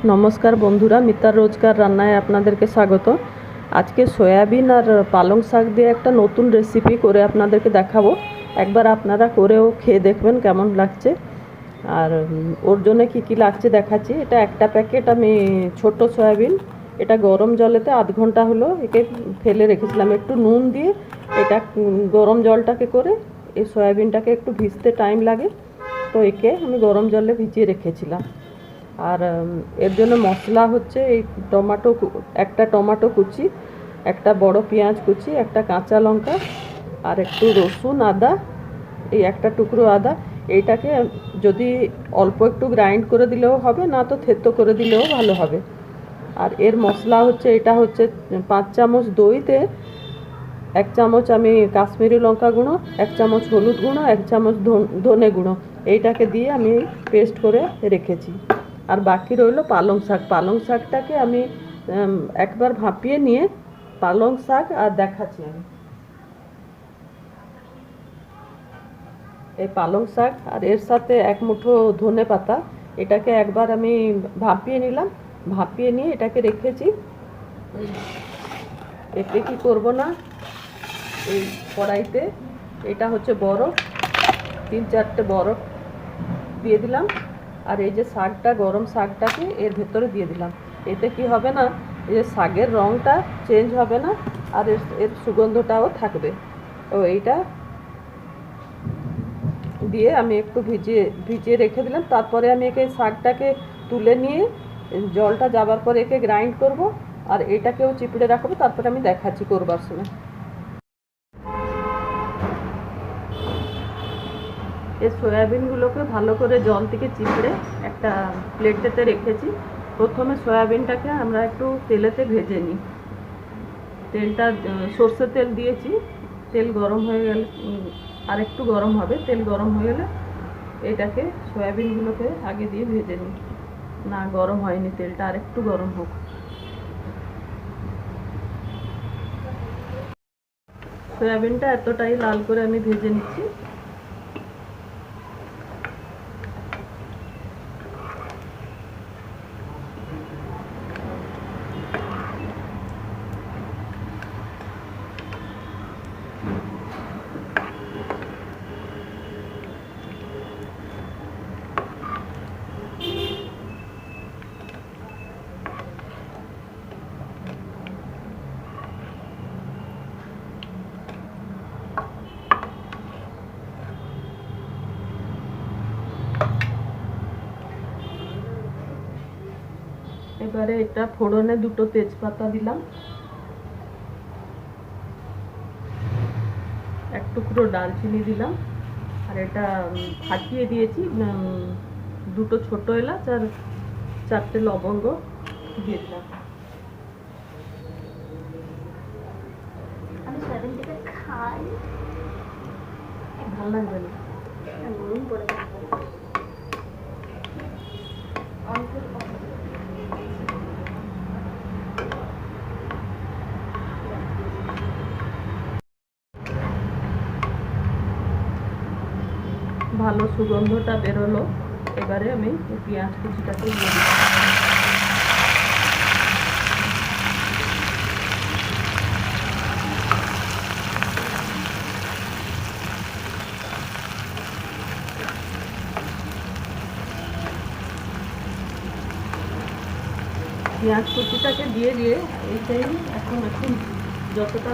নমস্কার বন্ধুরা, মিতার রোজকার রান্নায় আপনাদেরকে স্বাগত। আজকে সয়াবিন আর পালং শাক দিয়ে একটা নতুন রেসিপি করে আপনাদেরকে দেখাবো। একবার আপনারা করেও খেয়ে দেখবেন কেমন লাগছে। আর ওর জন্য কী কী লাগছে দেখাচ্ছি। এটা একটা প্যাকেট আমি ছোট সয়াবিন, এটা গরম জলেতে আধ ঘন্টা হলো একে ফেলে রেখেছিলাম একটু নুন দিয়ে। এটা গরম জলটাকে করে এই সয়াবিনটাকে একটু ভিজতে টাইম লাগে, তো একে আমি গরম জলে ভিজিয়ে রেখেছিলাম। আর এর জন্য মশলা হচ্ছে এই একটা টমেটো কুচি, একটা বড় পেঁয়াজ কুচি, একটা কাঁচা লঙ্কা আর একটু রসুন, আদা, এই একটা টুকরো আদা। এইটাকে যদি অল্প একটু গ্রাইন্ড করে দিলেও হবে, না তো থেতো করে দিলেও ভালো হবে। আর এর মশলা হচ্ছে, এটা হচ্ছে 5 চামচ দইতে 1 চামচ আমি কাশ্মীরি লঙ্কা গুঁড়ো, 1 চামচ হলুদ গুঁড়ো, 1 চামচ ধনে গুঁড়ো, এইটাকে দিয়ে আমি পেস্ট করে রেখেছি। আর বাকি রইল পালং শাক। পালং শাকটাকে আমি একবার ভাপিয়ে নিয়ে পালং শাক আর দেখাচ্ছি আমি। এই পালং শাক আর এর সাথে এক মুঠো ধনে পাতা, এটাকে একবার আমি ভাপিয়ে নিলাম। ভাপিয়ে নিয়ে এটাকে রেখেছি। এতে কি করব না, এই কড়াইতে এটা হচ্ছে বরফ, 3-4টে বরফ দিয়ে দিলাম। আর এই যে শাকটা, গরম শাকটাকে এর ভেতরে দিয়ে দিলাম। এতে কি হবে না, এই যে শাকের রঙটা চেঞ্জ হবে না, আর এর সুগন্ধটাও থাকবে। তো এইটা দিয়ে আমি একটু ভিজিয়ে রেখে দিলাম। তারপরে আমি একে শাকটাকে তুলে নিয়ে জলটা যাবার পরে একে গ্রাইন্ড করব, আর এটাকেও চিপড়ে রাখবো। তারপরে আমি দেখাচ্ছি করবার সময়। এই সয়াবিনগুলোকে ভালো করে জল থেকে চিপড়ে একটা প্লেটেতে রেখেছি। প্রথমে সয়াবিনটাকে আমরা একটু তেলেতে ভেজে নিই। তেলটা সর্ষের তেল দিয়েছি, তেল গরম হয়ে গেলে আর একটু গরম হবে। তেল গরম হয়ে গেলে এটাকে সয়াবিনগুলোকে আগে দিয়ে ভেজে নিই। না, গরম হয়নি তেলটা, আর একটু গরম হোক। সয়াবিনটা এতটাই লাল করে আমি ভেজে নিচ্ছি। এবারে এটা ফোড়নে 2টো তেজপাতা দিলাম, 1 টুকরো দারচিনি দিলাম, আর এটা ফাটিয়ে দিয়েছি 2টো ছোট এলাচ আর 4টে লবঙ্গ দিয়ে দিলাম। আমি সয়াবিন থেকে খাই, ভালো লাগবে না, নুন পড়ে যাবে। ভালো সুগন্ধটা বেরোলো। এবারে আমি পেঁয়াজ কুচিটাকে দিয়ে দিলাম। পেঁয়াজ কুচিটাকে দিয়ে এইটাই এখন যতটা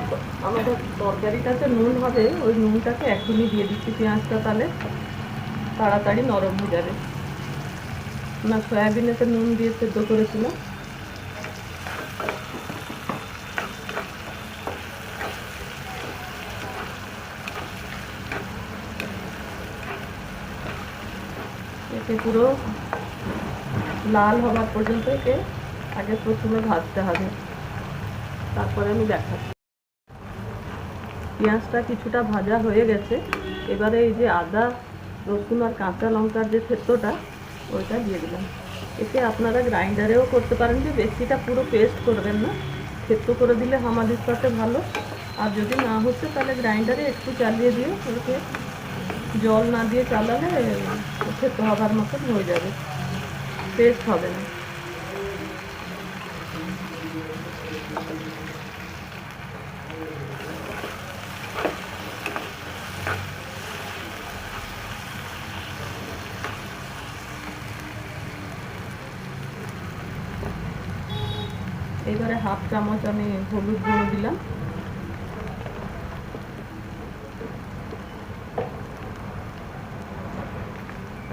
আমাদের তরকারিটাতে নুন হবে, ওই নুনটাকে এখনই দিয়ে দিচ্ছি পেঁয়াজটা, তাহলে তাড়াতাড়ি নরম হয়ে যাবে। না, সয়াবিনেতে নুন দিয়ে সেদ্ধ করেছিলাম। একে পুরো লাল হওয়ার পর্যন্ত একে আগে প্রথমে ভাজতে হবে, তারপরে আমি দেখাচ্ছি। পেঁয়াজটা কিছুটা ভাজা হয়ে গেছে। এবারে এই যে আদা, রসুন আর কাঁচা লঙ্কার যে থেতোটা, ওইটা দিয়ে দিলাম। একে আপনারা গ্রাইন্ডারেও করতে পারেন, যে বেশিটা পুরো পেস্ট করবেন না, থেতো করে দিলে হামাদির সাথে ভালো। আর যদি না হচ্ছে তাহলে গ্রাইন্ডারে একটু চালিয়ে দিয়ে ওকে জল না দিয়ে চালালে থেতো হবার মতন হয়ে যাবে, পেস্ট হবে না। এবারে হাফ চামচ আমি হলুদ গুঁড়ো দিলাম,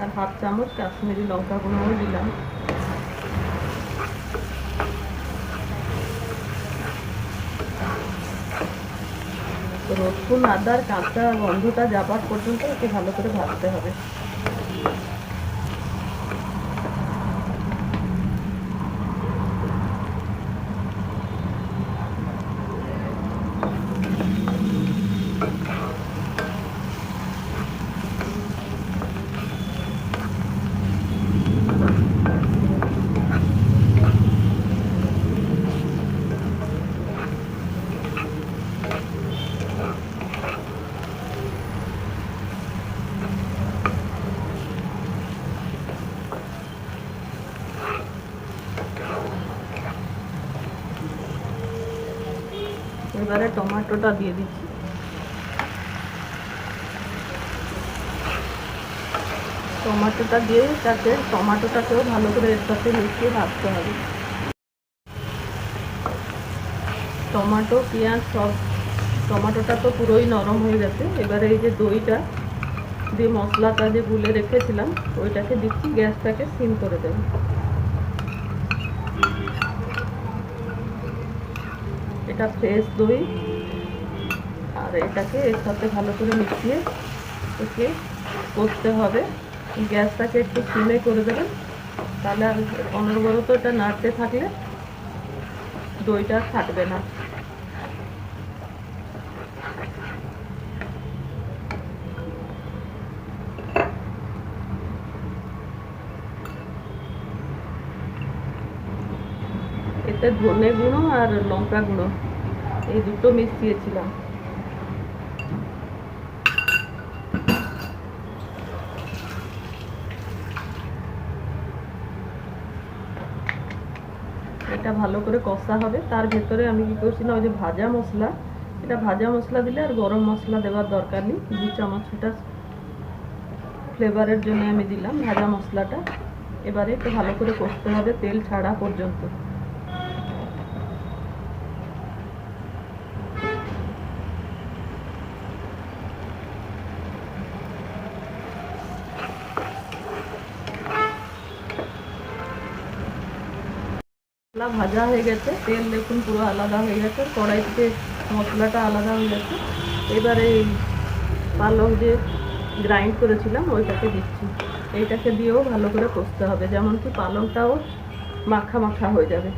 আর হাফ চামচ কাশ্মীরি লঙ্কা গুঁড়োও দিলাম। রসুন আদার কাঁচা গন্ধটা যাবার পর্যন্ত একটু ভালো করে ভাজতে হবে। এবারে টমেটোটা দিয়ে দিচ্ছি। টমেটোটা দিয়ে তাতে টমেটোটাকেও ভালো করে এর সাথে মিশিয়ে ভাজতে হবে। টমেটো পেঁয়াজ সব, টমেটোটা তো পুরোই নরম হয়ে গেছে। এবারে এই যে দইটা দিয়ে মশলাটা যে গুলে রেখেছিলাম ওইটাকে দিচ্ছি, গ্যাসটাকে সিম করে দেব। এটা ফ্রেশ দই, আর এটাকে এর সাথে ভালো করে মিশিয়ে একে করতে হবে। গ্যাসটাকে একটু সিমে করে দেবেন, তাহলে আর অনবরত এটা নাড়তে থাকলে দইটা ফাটবে না। এতে ধনে গুঁড়ো আর লঙ্কা গুঁড়ো এই দুটো মিশিয়েছিলাম। এটা ভালো করে কষা হবে। তার ভেতরে আমি কি করছি না, ওই যে ভাজা মশলা, এটা ভাজা মশলা দিলে আর গরম মশলা দেওয়ার দরকার নেই। 2 চামচ এটা ফ্লেভারের জন্য আমি দিলাম ভাজা মশলাটা। এবারে একটু ভালো করে কষতে হবে তেল ছাড়া পর্যন্ত। মশলা ভাজা হয়ে গেছে, তেল দেখুন পুরো আলাদা হয়ে গেছে, কড়াই থেকে মশলাটা আলাদা হয়ে গেছে। এবারে এই পালং যে গ্রাইন্ড করেছিলাম ওইটাকে দিচ্ছি। এইটাকে দিয়েও ভালো করে কষতে হবে, যেমন কি পালংটাও মাখা মাখা হয়ে যাবে।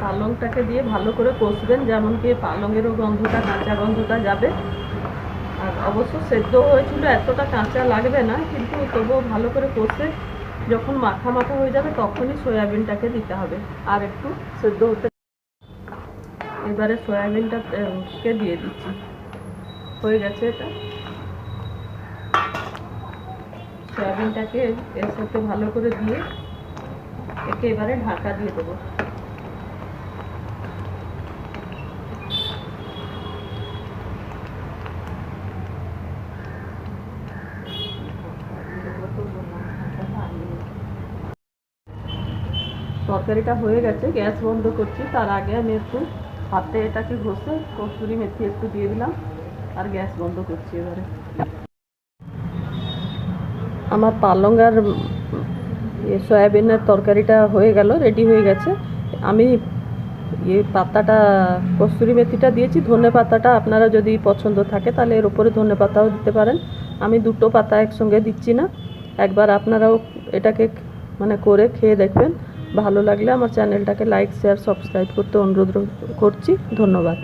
পালংটাকে দিয়ে ভালো করে কষবেন, যেমন কি পালংয়েরও গন্ধটা, কাঁচা গন্ধটা যাবে। আর অবশ্য সেদ্ধ হয়েছিল, এতটা কাঁচা লাগবে না, কিন্তু তবুও ভালো করে কষে যখন মাখা মাখা হয়ে যাবে তখনই সয়াবিনটাকে দিতে হবে আর একটু সেদ্ধ হতে। এবারে সয়াবিনটাকে দিয়ে দিচ্ছি, হয়ে গেছে এটা। সয়াবিনটাকে এর সাথে ভালো করে দিয়ে একে এবারে ঢাকা দিয়ে দেবো। তরকারিটা হয়ে গেছে, গ্যাস বন্ধ করছি। তার আগে আমি একটু হাতে এটাকে ঘষে কসুরি মেথি একটু দিয়ে দিলাম আর গ্যাস বন্ধ করছি। এবারে আমার পালং আর সয়াবিনের তরকারিটা হয়ে গেল, রেডি হয়ে গেছে। আমি পাতাটা কসুরি মেথিটা দিয়েছি, ধনে পাতাটা আপনারা যদি পছন্দ থাকে তাহলে এর উপরে ধনে পাতাও দিতে পারেন। আমি দুটো পাতা একসঙ্গে দিচ্ছি না। একবার আপনারাও এটাকে করে খেয়ে দেখবেন। ভালো লাগলে আমার চ্যানেলটাকে লাইক, শেয়ার, সাবস্ক্রাইব করতে অনুরোধ করছি। ধন্যবাদ।